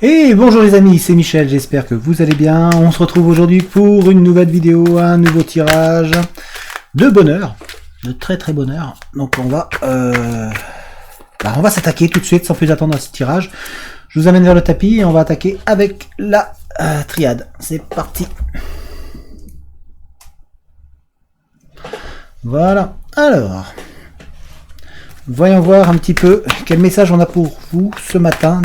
Et bonjour les amis, c'est Michel, j'espère que vous allez bien. On se retrouve aujourd'hui pour une nouvelle vidéo, un nouveau tirage de bonheur, de très très bonheur. Donc on va s'attaquer tout de suite sans plus attendre à ce tirage. Je vous amène vers le tapis et on va attaquer avec la triade. C'est parti. Voilà, alors, voyons voir un petit peu quel message on a pour vous ce matin.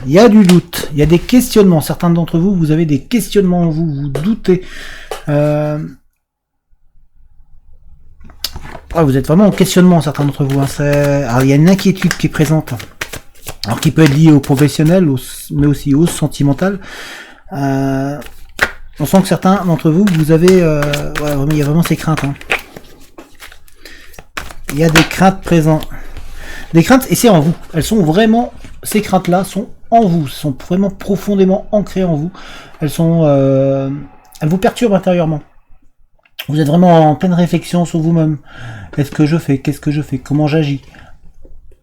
Il y a du doute, il y a des questionnements. Certains d'entre vous, vous avez des questionnements en vous, vous doutez. Vous êtes vraiment en questionnement, certains d'entre vous. Alors, il y a une inquiétude qui est présente, alors qui peut être liée au professionnel, mais aussi au sentimental. On sent que certains d'entre vous, vous avez... il y a vraiment ces craintes. Il y a des craintes présentes. Des craintes, et c'est en vous. Elles sont vraiment... Ces craintes-là sont en vous, sont vraiment profondément ancrées en vous. Elles vous perturbent intérieurement. Vous êtes vraiment en pleine réflexion sur vous-même. Est-ce que je fais? Qu'est-ce que je fais? Comment j'agis?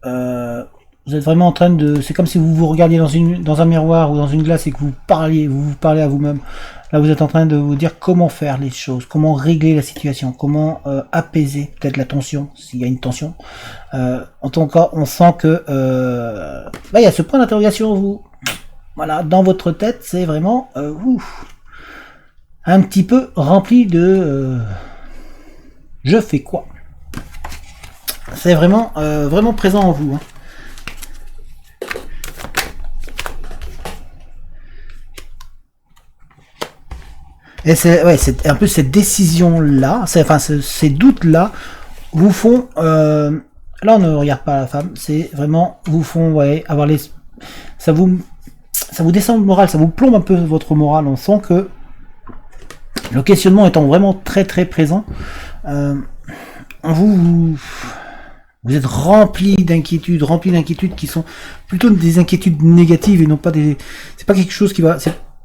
Vous êtes vraiment en train de... C'est comme si vous vous regardiez dans un miroir ou dans une glace et que vous parlez à vous-même. Là, vous êtes en train de vous dire comment faire les choses, comment régler la situation, comment apaiser peut-être la tension, s'il y a une tension. En tout cas, on sent que il y a ce point d'interrogation, vous. Voilà, dans votre tête, c'est vraiment un petit peu rempli de je fais quoi. C'est vraiment vraiment présent en vous. Et c'est un peu cette décision-là, ces doutes-là, vous font... là, on ne regarde pas la femme, c'est vraiment... Vous font, avoir les... Ça vous descend le moral, ça vous plombe un peu votre moral. On sent que le questionnement étant vraiment très très présent, vous êtes rempli d'inquiétudes qui sont plutôt des inquiétudes négatives et non pas des... C'est pas quelque chose qui va...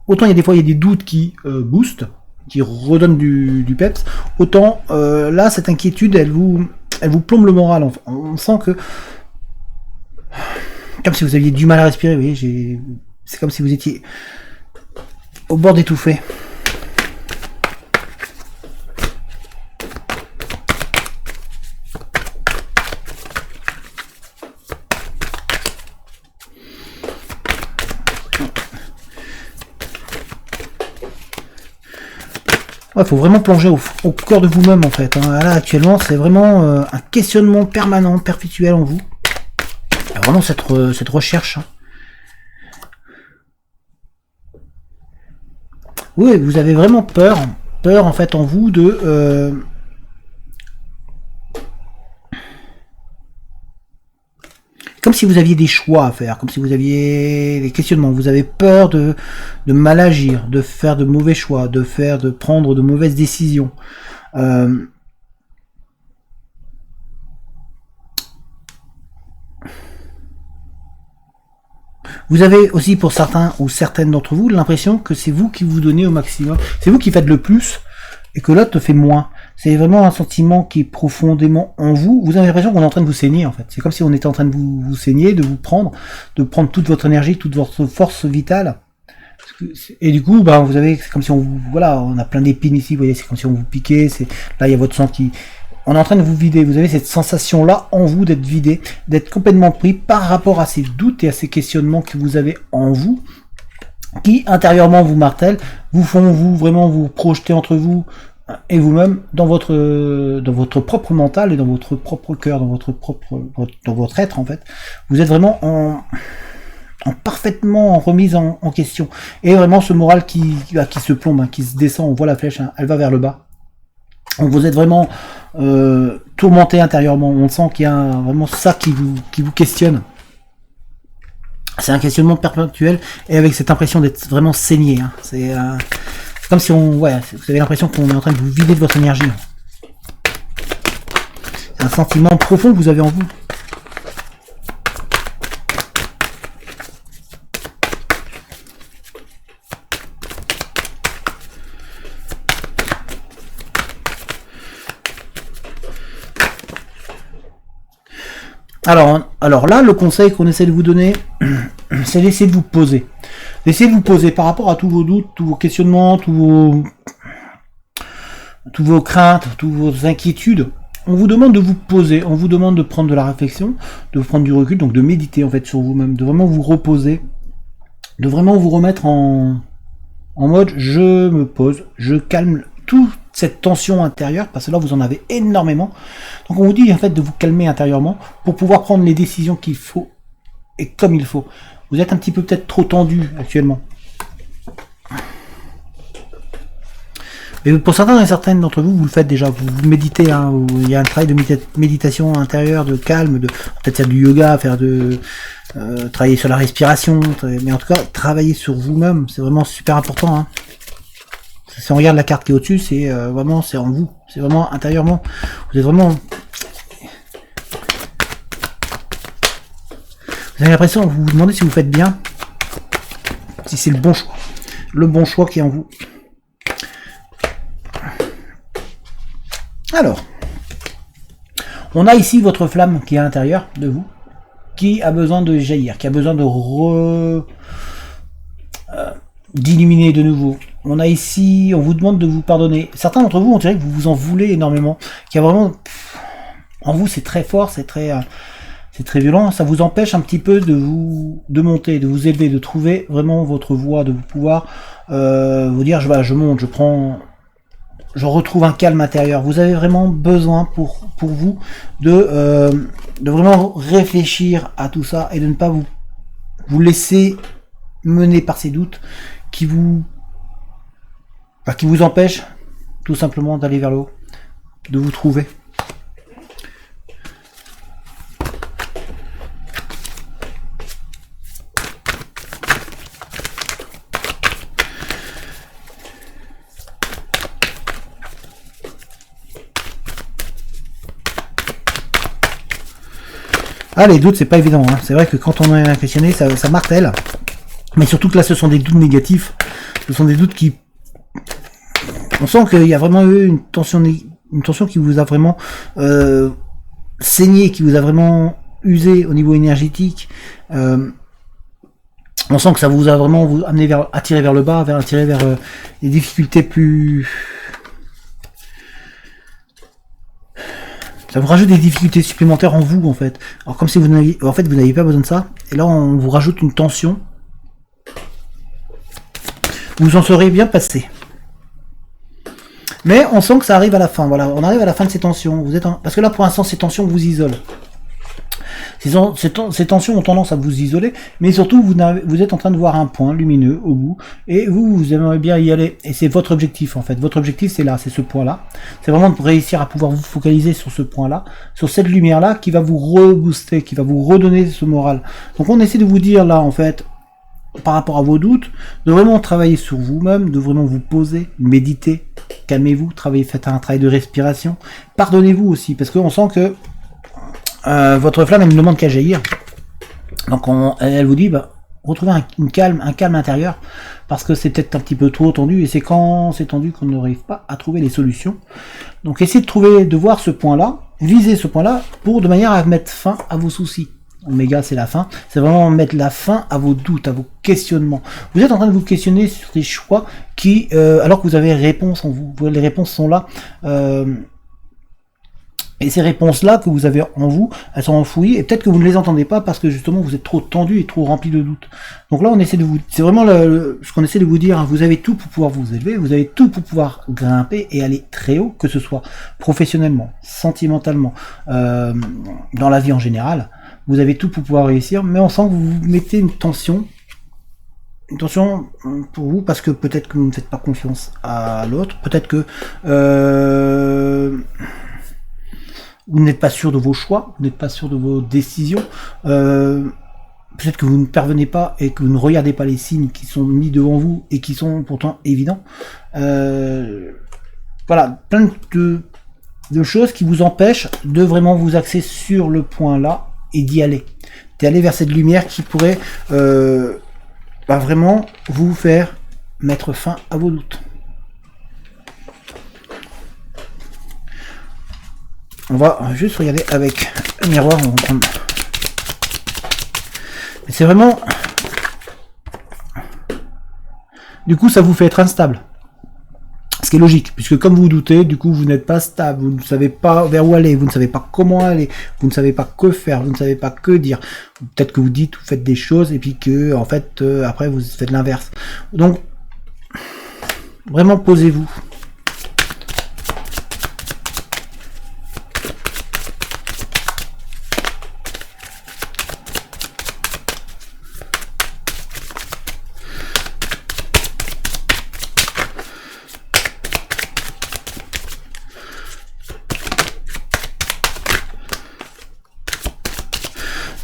Autant il y a des fois il y a des doutes qui boostent, qui redonnent du peps, autant là cette inquiétude elle vous plombe le moral. On sent que comme si vous aviez du mal à respirer, vous voyez, c'est comme si vous étiez au bord d'étouffer. Il faut vraiment plonger au cœur de vous-même en fait. Là actuellement c'est vraiment un questionnement permanent, perpétuel en vous. Il y a vraiment cette recherche. Oui, vous avez vraiment peur en fait en vous de... Comme si vous aviez des choix à faire, comme si vous aviez des questionnements, vous avez peur de mal agir, de faire de mauvais choix, de prendre de mauvaises décisions. Vous avez aussi pour certains ou certaines d'entre vous l'impression que c'est vous qui vous donnez au maximum, c'est vous qui faites le plus et que l'autre fait moins. C'est vraiment un sentiment qui est profondément en vous. Vous avez l'impression qu'on est en train de vous saigner en fait. C'est comme si on était en train de vous saigner, de prendre toute votre énergie, toute votre force vitale. Et du coup, vous avez, c'est comme si on a plein d'épines ici. Vous voyez, c'est comme si on vous piquait. Là, il y a votre sang qui, on est en train de vous vider. Vous avez cette sensation là en vous d'être vidé, d'être complètement pris par rapport à ces doutes et à ces questionnements que vous avez en vous, qui intérieurement vous martèlent, vous font vous projeter entre vous et vous-même dans votre propre mental et dans votre propre cœur, dans votre être en fait. Vous êtes vraiment en parfaitement remise en question. Et vraiment ce moral qui se plombe, qui se descend, on voit la flèche, elle va vers le bas. Donc vous êtes vraiment tourmenté intérieurement. On sent qu'il y a vraiment ça qui vous questionne. C'est un questionnement perpétuel et avec cette impression d'être vraiment saigné. C'est comme si vous avez l'impression qu'on est en train de vous vider de votre énergie. C'est un sentiment profond que vous avez en vous. Alors là, le conseil qu'on essaie de vous donner, c'est d'essayer de vous poser. D'essayer de vous poser par rapport à tous vos doutes, tous vos questionnements, toutes vos craintes, toutes vos inquiétudes. On vous demande de vous poser, on vous demande de prendre de la réflexion, de prendre du recul, donc de méditer en fait sur vous-même, de vraiment vous reposer, de vraiment vous remettre en mode je me pose, je calme toute cette tension intérieure, parce que là vous en avez énormément. Donc on vous dit en fait de vous calmer intérieurement pour pouvoir prendre les décisions qu'il faut et comme il faut. Vous êtes un petit peu peut-être trop tendu actuellement. Et pour certains et certaines d'entre vous, vous le faites déjà, vous méditez, hein, il y a un travail de méditation intérieure, de calme, de peut-être faire du yoga, travailler sur la respiration, mais en tout cas, travailler sur vous-même, c'est vraiment super important. Hein. Si on regarde la carte qui est au-dessus, c'est vraiment, c'est en vous, c'est vraiment intérieurement, vous êtes vraiment... Vous avez l'impression, vous vous demandez si vous faites bien, si c'est le bon choix qui est en vous. Alors, on a ici votre flamme qui est à l'intérieur de vous, qui a besoin de jaillir, qui a besoin de d'illuminer de nouveau. On a ici, on vous demande de vous pardonner. Certains d'entre vous, on dirait que vous vous en voulez énormément, qu'il y a vraiment en vous, c'est très fort, c'est très violent. Ça vous empêche un petit peu de monter, de vous élever, de trouver vraiment votre voie, de pouvoir vous dire, je monte, je retrouve un calme intérieur. Vous avez vraiment besoin pour vous de vraiment réfléchir à tout ça et de ne pas vous laisser mener par ces doutes qui vous empêchent tout simplement d'aller vers le haut, de vous trouver. Ah, les doutes, c'est pas évident. Hein. C'est vrai que quand on est questionné, ça martèle. Mais surtout que là, ce sont des doutes négatifs. Ce sont des doutes qui... On sent qu'il y a vraiment eu une tension qui vous a vraiment saigné, qui vous a vraiment usé au niveau énergétique. On sent que ça vous a vraiment attiré vers le bas, attiré vers des difficultés plus... Ça vous rajoute des difficultés supplémentaires en vous, en fait. Alors comme si vous n'aviez pas besoin de ça. Et là, on vous rajoute une tension. Vous en serez bien passé. Mais on sent que ça arrive à la fin. Voilà, on arrive à la fin de ces tensions. Parce que là, pour l'instant, ces tensions vous isolent. Ces tensions ont tendance à vous isoler, mais surtout vous êtes en train de voir un point lumineux au bout, et vous aimeriez bien y aller, et c'est votre objectif en fait. Votre objectif c'est là, c'est ce point-là. C'est vraiment de réussir à pouvoir vous focaliser sur ce point-là, sur cette lumière-là qui va vous rebooster, qui va vous redonner ce moral. Donc on essaie de vous dire là en fait, par rapport à vos doutes, de vraiment travailler sur vous-même, de vraiment vous poser, méditer, calmez-vous, faites un travail de respiration, pardonnez-vous aussi, parce qu'on sent que votre flamme, elle ne demande qu'à jaillir. Donc elle vous dit, retrouvez un calme intérieur, parce que c'est peut-être un petit peu trop tendu, et c'est quand c'est tendu qu'on n'arrive pas à trouver les solutions. Donc essayez de voir ce point-là, visez ce point-là, de manière à mettre fin à vos soucis. Oméga, c'est la fin. C'est vraiment mettre la fin à vos doutes, à vos questionnements. Vous êtes en train de vous questionner sur des choix qui, alors que vous avez réponses en vous, les réponses sont là. Et ces réponses-là que vous avez en vous, elles sont enfouies, et peut-être que vous ne les entendez pas parce que justement vous êtes trop tendu et trop rempli de doutes. Donc là, on essaie de vous, c'est vraiment ce qu'on essaie de vous dire. Hein. Vous avez tout pour pouvoir vous élever, vous avez tout pour pouvoir grimper et aller très haut, que ce soit professionnellement, sentimentalement, dans la vie en général. Vous avez tout pour pouvoir réussir, mais on sent que vous mettez une tension pour vous parce que peut-être que vous ne faites pas confiance à l'autre, peut-être que vous n'êtes pas sûr de vos choix, vous n'êtes pas sûr de vos décisions, peut-être que vous ne parvenez pas et que vous ne regardez pas les signes qui sont mis devant vous et qui sont pourtant évidents. Voilà, plein de choses qui vous empêchent de vraiment vous axer sur le point là et d'y aller. D'aller vers cette lumière qui pourrait vraiment vous faire mettre fin à vos doutes. On va juste regarder avec le miroir, on va prendre C'est vraiment... Du coup, ça vous fait être instable. Ce qui est logique, puisque comme vous vous doutez, du coup, vous n'êtes pas stable, vous ne savez pas vers où aller, vous ne savez pas comment aller, vous ne savez pas que faire, vous ne savez pas que dire. Peut-être que vous dites, vous faites des choses, et puis que, en fait, après, vous faites l'inverse. Donc, vraiment, posez-vous.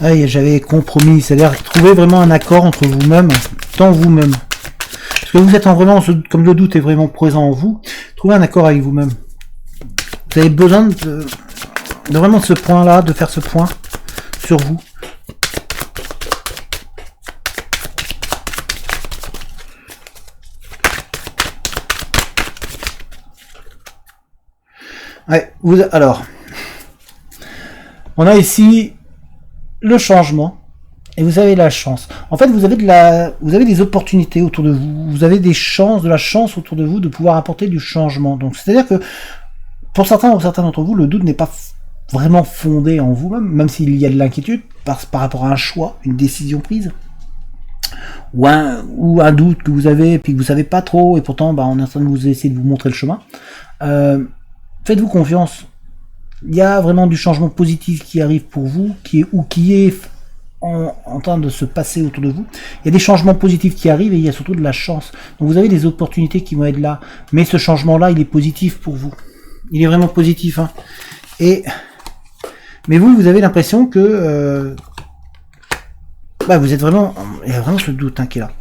Ah, j'avais compromis, c'est-à-dire trouver vraiment un accord entre vous-même, dans vous-même. Parce que vous êtes en vraiment, comme le doute est vraiment présent en vous, trouvez un accord avec vous-même. Vous avez besoin de vraiment ce point-là, de faire ce point sur vous. Ouais, alors, on a ici le changement et vous avez la chance. En fait, vous avez des opportunités autour de vous. Vous avez des chances, de la chance autour de vous de pouvoir apporter du changement. Donc, c'est-à-dire que pour certains ou certains d'entre vous, le doute n'est pas vraiment fondé en vous-même, même s'il y a de l'inquiétude par rapport à un choix, une décision prise, ou un doute que vous avez et puis que vous savez pas trop et pourtant, on est en train de vous essayer de vous montrer le chemin. Faites-vous confiance. Il y a vraiment du changement positif qui arrive pour vous, qui est en train de se passer autour de vous. Il y a des changements positifs qui arrivent et il y a surtout de la chance. Donc vous avez des opportunités qui vont être là. Mais ce changement-là, il est positif pour vous. Il est vraiment positif. Hein. Mais vous avez l'impression que... vous êtes vraiment... Il y a vraiment ce doute qui est là.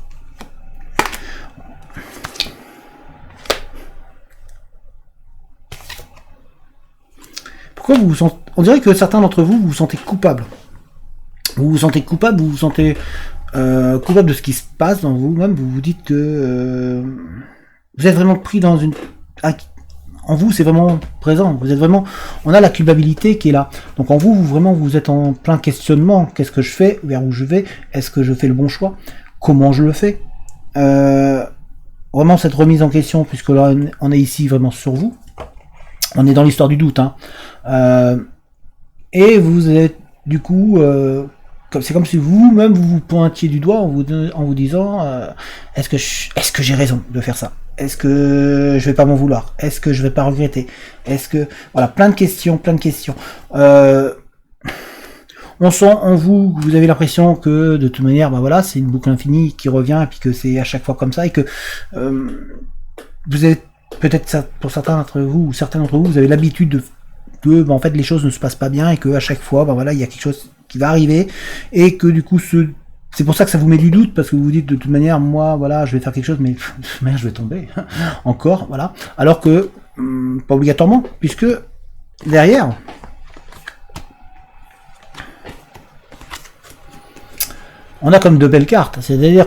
Pourquoi vous vous sentez... On dirait que certains d'entre vous vous sentez coupable. Vous vous sentez coupable, vous vous sentez coupable de ce qui se passe dans vous-même. Vous vous dites que vous êtes vraiment pris dans une... En vous, c'est vraiment présent. Vous êtes vraiment... On a la culpabilité qui est là. Donc en vous, vous êtes en plein questionnement. Qu'est-ce que je fais? Vers où je vais? Est-ce que je fais le bon choix? Comment je le fais? Vraiment cette remise en question, puisque là, on est ici vraiment sur vous. On est dans l'histoire du doute. Et vous êtes, du coup... c'est comme si vous-même vous pointiez du doigt en vous disant est-ce que j'ai raison de faire ça? Est-ce que je vais pas m'en vouloir? Est-ce que je vais pas regretter? Est-ce que... Voilà, plein de questions. On sent en vous, vous avez l'impression que de toute manière, c'est une boucle infinie qui revient et puis que c'est à chaque fois comme ça et que vous êtes peut-être pour certains d'entre vous ou certains d'entre vous, vous avez l'habitude que en fait les choses ne se passent pas bien et que à chaque fois, il y a quelque chose qui va arriver et que du coup c'est pour ça que ça vous met du doute, parce que vous vous dites de toute manière, moi, je vais faire quelque chose, mais je vais tomber encore, voilà. Alors que, pas obligatoirement, puisque derrière, on a comme de belles cartes, c'est-à-dire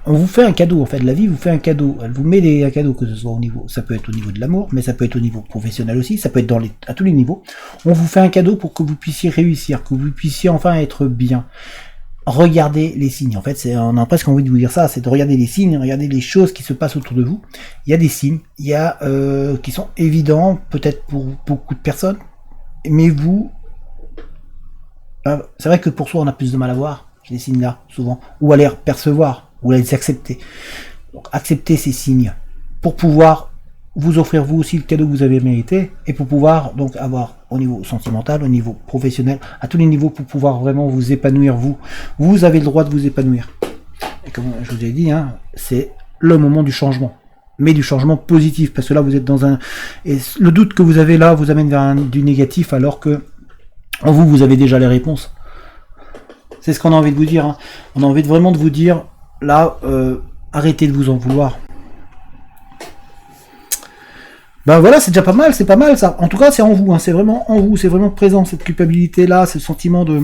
on vous fait un cadeau, en fait, la vie vous fait un cadeau, elle vous met un cadeau, que ce soit au niveau, ça peut être au niveau de l'amour, mais ça peut être au niveau professionnel aussi, ça peut être à tous les niveaux. On vous fait un cadeau pour que vous puissiez réussir, que vous puissiez enfin être bien. Regardez les signes. En fait, on a presque envie de vous dire ça, c'est de regarder les signes, regarder les choses qui se passent autour de vous. Il y a des signes, qui sont évidents, peut-être pour beaucoup de personnes, mais vous, c'est vrai que pour soi, on a plus de mal à voir ces signes-là, souvent, ou à les percevoir, ou à les accepter. Donc, acceptez ces signes pour pouvoir vous offrir vous aussi le cadeau que vous avez mérité et pour pouvoir donc avoir au niveau sentimental, au niveau professionnel, à tous les niveaux pour pouvoir vraiment vous épanouir vous avez le droit de vous épanouir. Et comme je vous ai dit, c'est le moment du changement, mais du changement positif, parce que là vous êtes dans et le doute que vous avez là vous amène vers du négatif, alors que en vous avez déjà les réponses. C'est ce qu'on a envie de vous dire. On a envie vraiment de vous dire là, arrêtez de vous en vouloir. Voilà, c'est déjà pas mal, c'est pas mal ça. En tout cas, c'est en vous, c'est vraiment en vous, c'est vraiment présent cette culpabilité-là, ce sentiment de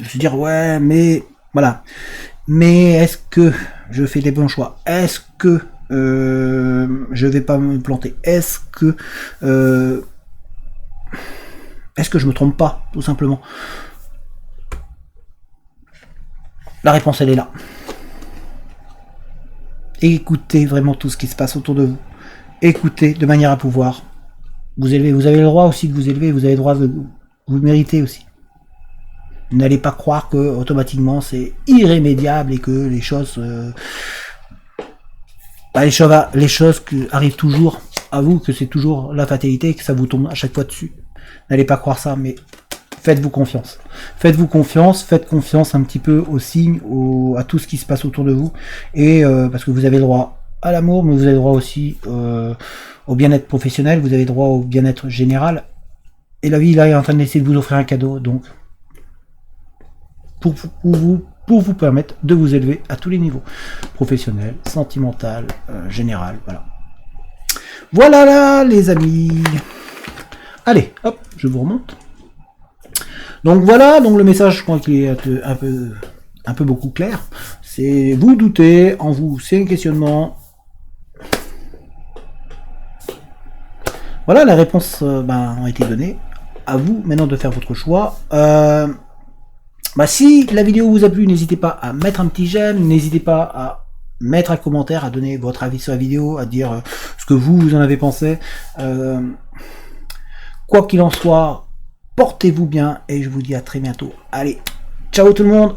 se dire ouais, mais voilà. Mais est-ce que je fais des bons choix? Est-ce que je vais pas me planter? Est-ce que je me trompe pas, tout simplement? La réponse, elle est là. Écoutez vraiment tout ce qui se passe autour de vous. Écoutez de manière à pouvoir vous élever. Vous avez le droit aussi de vous élever, vous avez le droit de vous méritez aussi. N'allez pas croire que automatiquement c'est irrémédiable et que les choses, les choses arrivent toujours à vous, que c'est toujours la fatalité et que ça vous tombe à chaque fois dessus. N'allez pas croire ça, mais faites-vous confiance. Faites-vous confiance, faites confiance un petit peu aux signes, à tout ce qui se passe autour de vous, et parce que vous avez le droit à l'amour, mais vous avez le droit aussi au bien-être professionnel, vous avez le droit au bien-être général, et la vie là est en train d'essayer de vous offrir un cadeau, donc pour vous permettre de vous élever à tous les niveaux, professionnel, sentimental, général, voilà. Voilà là les amis. Allez, hop, je vous remonte. Donc voilà, donc le message, je crois qu'il est un peu beaucoup clair. C'est vous doutez, en vous, c'est un questionnement. Voilà, les réponses ont été données. À vous maintenant de faire votre choix. Si la vidéo vous a plu, n'hésitez pas à mettre un petit j'aime, n'hésitez pas à mettre un commentaire, à donner votre avis sur la vidéo, à dire ce que vous en avez pensé. Quoi qu'il en soit, portez-vous bien et je vous dis à très bientôt. Allez, ciao tout le monde!